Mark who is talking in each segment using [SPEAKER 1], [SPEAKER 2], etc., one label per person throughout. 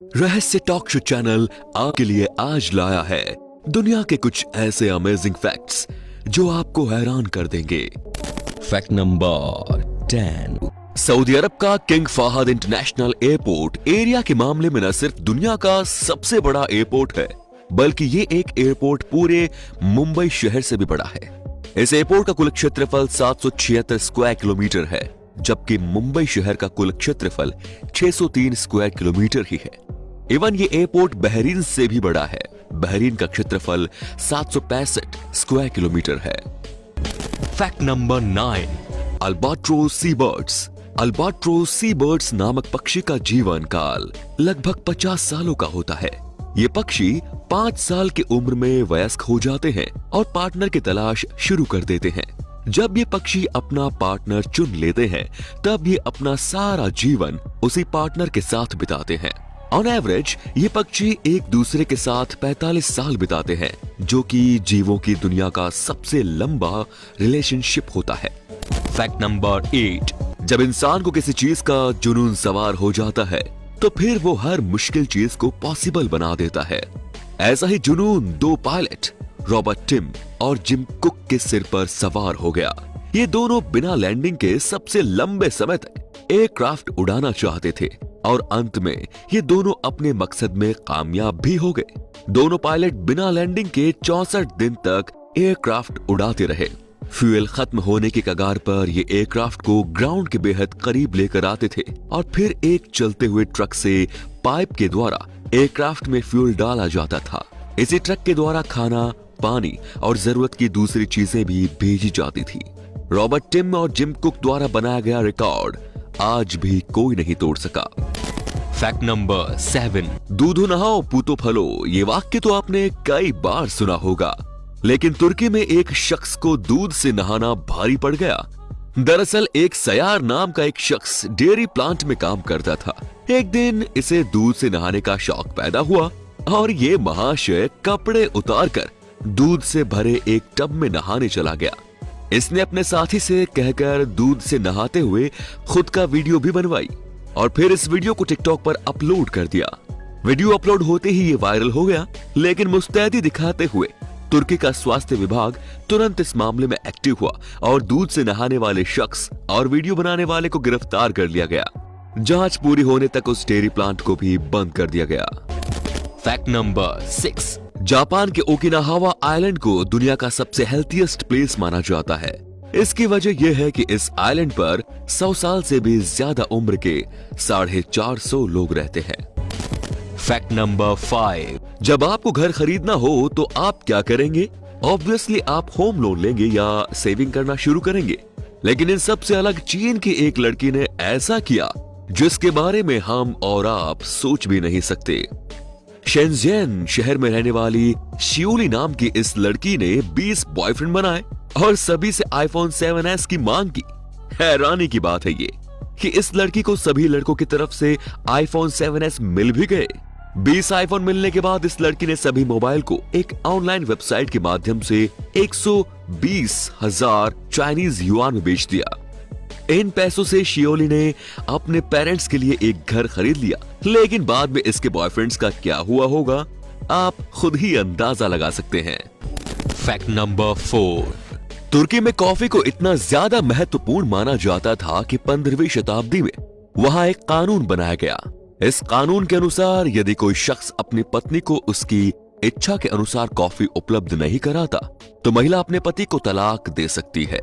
[SPEAKER 1] रहस्य talk show channel आपके लिए आज लाया है दुनिया के कुछ ऐसे अमेजिंग फैक्ट्स जो आपको हैरान कर देंगे। Fact number 10। सऊदी अरब का King Fahd International Airport area के मामले में न सिर्फ दुनिया का सबसे बड़ा एयरपोर्ट है, बल्कि ये एक एयरपोर्ट पूरे मुंबई शहर से भी बड़ा है। इस एयरपोर्ट का कुल क्षेत्रफल 776 स्क्वायर किलोमीटर है, जबकि मुंबई शहर का कुल क्षेत्रफल 603 स्क्वायर किलोमीटर ही है। इवन ये एयरपोर्ट बहरीन से भी बड़ा है। बहरीन का क्षेत्रफल 765 स्क्वायर किलोमीटर है। Fact number 9। अल्बाट्रोस सी बर्ड्स। अल्बाट्रोस सी बर्ड्स नामक पक्षी का जीवन काल लगभग 50 सालों का होता है। ये पक्षी 5 साल की उम्र में वयस्क हो जाते हैं और पार्टनर की तलाश शुरू कर देते हैं। जब ये पक्षी अपना पार्टनर चुन लेते हैं, तब ये अपना सारा जीवन उसी पार्टनर के साथ बिताते हैं। ऑन एवरेज ये पक्षी एक दूसरे के साथ 45 साल बिताते हैं, जो कि जीवों की दुनिया का सबसे लंबा रिलेशनशिप होता है। Fact number 8। जब इंसान को किसी चीज का जुनून सवार हो जाता है, तो फिर वो हर मुश्किल चीज को पॉसिबल बना देता है। ऐसा ही जुनून 2 पायलट रॉबर्ट टिम और जिम कुक के सिर पर सवार हो गया। ये दोनों बिना लैंडिंग के सबसे लंबे समय तक एयरक्राफ्ट उड़ाना चाहते थे और अंत में ये दोनों अपने मकसद में कामयाब भी हो गए। दोनों पायलट बिना लैंडिंग के 64 दिन तक एयरक्राफ्ट उड़ाते रहे। फ्यूल खत्म होने के कगार पर ये एयरक्राफ्ट को ग्राउंड के बेहद करीब लेकर आते थे और फिर एक चलते हुए ट्रक से पाइप के द्वारा एयरक्राफ्ट में फ्यूल डाला जाता था। इसी ट्रक के द्वारा खाना, पानी और जरूरत की दूसरी चीजें भी भेजी जाती थी। रॉबर्ट टिम और जिम कुक द्वारा बनाया गया रिकॉर्ड आज भी कोई नहीं तोड़ सका। Fact number 7। दूधो नहाओ पूतो फलो। ये वाक्य तो आपने कई बार सुना होगा, लेकिन तुर्की में एक शख्स को दूध से नहाना भारी पड़ गया। दरअसल एक सयार नाम का एक शख्स डेयरी प्लांट में काम करता था। एक दिन इसे दूध से नहाने का शौक पैदा हुआ और ये महाशय कपड़े उतारकर दूध से भरे एक टब में नहाने चला गया। इसने अपने साथी से कहकर दूध से नहाते हुए खुद का वीडियो भी बनवाई और फिर इस वीडियो को टिकटॉक पर अपलोड कर दिया। वीडियो अपलोड होते ही ये वायरल हो गया, लेकिन मुस्तैदी दिखाते हुए तुर्की का स्वास्थ्य विभाग तुरंत इस मामले में एक्टिव हुआ और दूध से नहाने वाले शख्स और वीडियो बनाने वाले को गिरफ्तार कर लिया गया। जांच पूरी होने तक उस डेयरी प्लांट को भी बंद कर दिया गया। Fact number 6। जापान के ओकिनावा आइलैंड को दुनिया का सबसे हेल्थीएस्ट प्लेस माना जाता है। इसकी वजह यह है कि इस आइलैंड पर 100 साल से भी ज्यादा उम्र के 450 लोग रहते हैं। Fact number 5। जब आपको घर खरीदना हो तो आप क्या करेंगे? ऑब्वियसली आप होम लोन लेंगे या सेविंग करना शुरू करेंगे। लेकिन इन सबसे अलग चीन की एक लड़की ने ऐसा किया जिसके बारे में हम और आप सोच भी नहीं सकते। शेंज़ेन शहर में रहने वाली शियोली नाम की इस लड़की ने 20 बॉयफ्रेंड बनाए और सभी से आईफोन 7s की मांग की। हैरानी की बात है ये कि इस लड़की को सभी लड़कों की तरफ से आईफोन 7s मिल भी गए। 20 आईफोन मिलने के बाद इस लड़की ने सभी मोबाइल को एक ऑनलाइन वेबसाइट के माध्यम से 120,000 चाइनीज युआन में बेच दिया। इन पैसों से शियोली ने अपने पेरेंट्स के लिए एक घर खरीद लिया, लेकिन बाद में इसके बॉयफ्रेंड्स का क्या हुआ होगा आप खुद ही अंदाजा लगा सकते हैं। Fact number 4। तुर्की में कॉफी को इतना ज्यादा महत्वपूर्ण माना जाता था कि 15वीं शताब्दी में वहां एक कानून बनाया गया। इस कानून के अनुसार यदि कोई शख्स अपनी पत्नी को उसकी इच्छा के अनुसार कॉफी उपलब्ध नहीं कराता, तो महिला अपने पति को तलाक दे सकती है।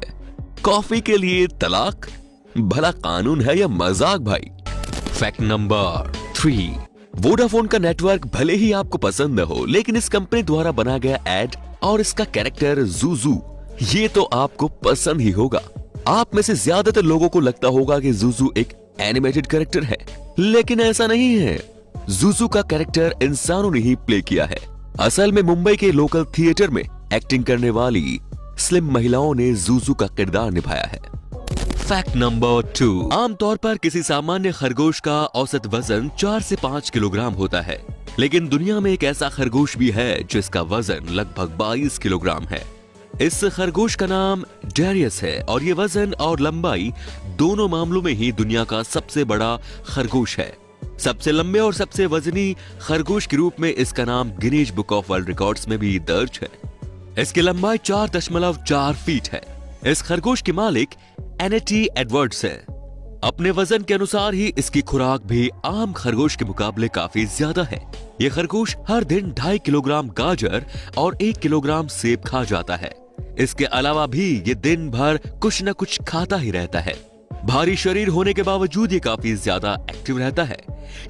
[SPEAKER 1] कॉफी के लिए तलाक? भला कानून है या मजाक भाई? Fact number 3। वोडाफोन का नेटवर्क भले ही आपको पसंद न हो, लेकिन इस कंपनी द्वारा बनाया गया एड और इसका कैरेक्टर जूजू, ये तो आपको पसंद ही होगा। आप में से ज्यादातर लोगों को लगता होगा कि जूजू एक एनिमेटेड कैरेक्टर है, लेकिन ऐसा नहीं है। जूजू का कैरेक्टर इंसानों ने ही प्ले किया है। असल में मुंबई के लोकल थिएटर में एक्टिंग करने वाली स्लिम महिलाओं ने जूजू का किरदार निभाया है। Fact number 2। आमतौर पर किसी सामान्य खरगोश का औसत वजन 4 से 5 किलोग्राम होता है, लेकिन दुनिया में एक ऐसा खरगोश भी है जिसका वजन लगभग 22 किलोग्राम है। इस खरगोश का नाम डेरियस है और ये वजन और लंबाई दोनों मामलों में ही दुनिया का सबसे बड़ा खरगोश है। सबसे लंबे और सबसे वजनी खरगोश के रूप में इसका नाम Guinness book of world records में भी दर्ज है। इसकी लंबाई 4.4 फीट है। इस खरगोश के मालिक एनेटी एडवर्ड्स है। अपने वजन के अनुसार ही इसकी खुराक भी आम खरगोश के मुकाबले काफी ज्यादा है। ये खरगोश हर दिन 2.5 किलोग्राम गाजर और 1 किलोग्राम सेब खा जाता है। इसके अलावा भी ये दिन भर कुछ न कुछ खाता ही रहता है। भारी शरीर होने के बावजूद ये काफी ज्यादा एक्टिव रहता है।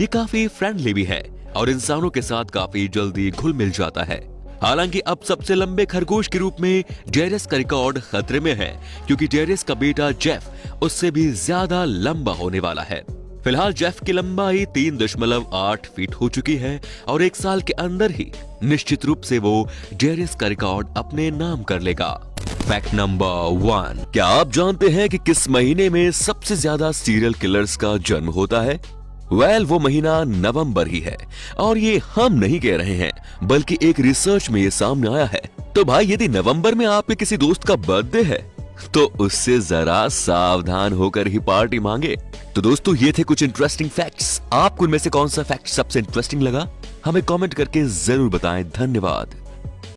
[SPEAKER 1] ये काफी फ्रेंडली भी है और इंसानों के साथ काफी जल्दी घुल मिल जाता है। हालांकि अब सबसे लंबे खरगोश के रूप में जेरस का रिकॉर्ड खतरे में है, क्योंकि जेरस का बेटा जेफ उससे भी ज्यादा लंबा होने वाला है। फिलहाल जेफ की लंबाई 3.8 फीट हो चुकी है और 1 साल के अंदर ही निश्चित रूप से वो जेरस का रिकॉर्ड अपने नाम कर लेगा। फैक्ट नंबर 1, क्या आप जानते हैं कि किस महीने में सबसे ज्यादा सीरियल किलर्स का जन्म होता है? वो महीना नवंबर ही है और ये हम नहीं कह रहे हैं, बल्कि एक रिसर्च में ये सामने आया है। तो भाई यदि नवंबर में आपके किसी दोस्त का बर्थडे है तो उससे जरा सावधान होकर ही पार्टी मांगे। तो दोस्तों ये थे कुछ इंटरेस्टिंग फैक्ट्स। आपको इनमें से कौन सा फैक्ट सबसे इंटरेस्टिंग लगा? हमें कमेंट करके जरूर बताएं। धन्यवाद।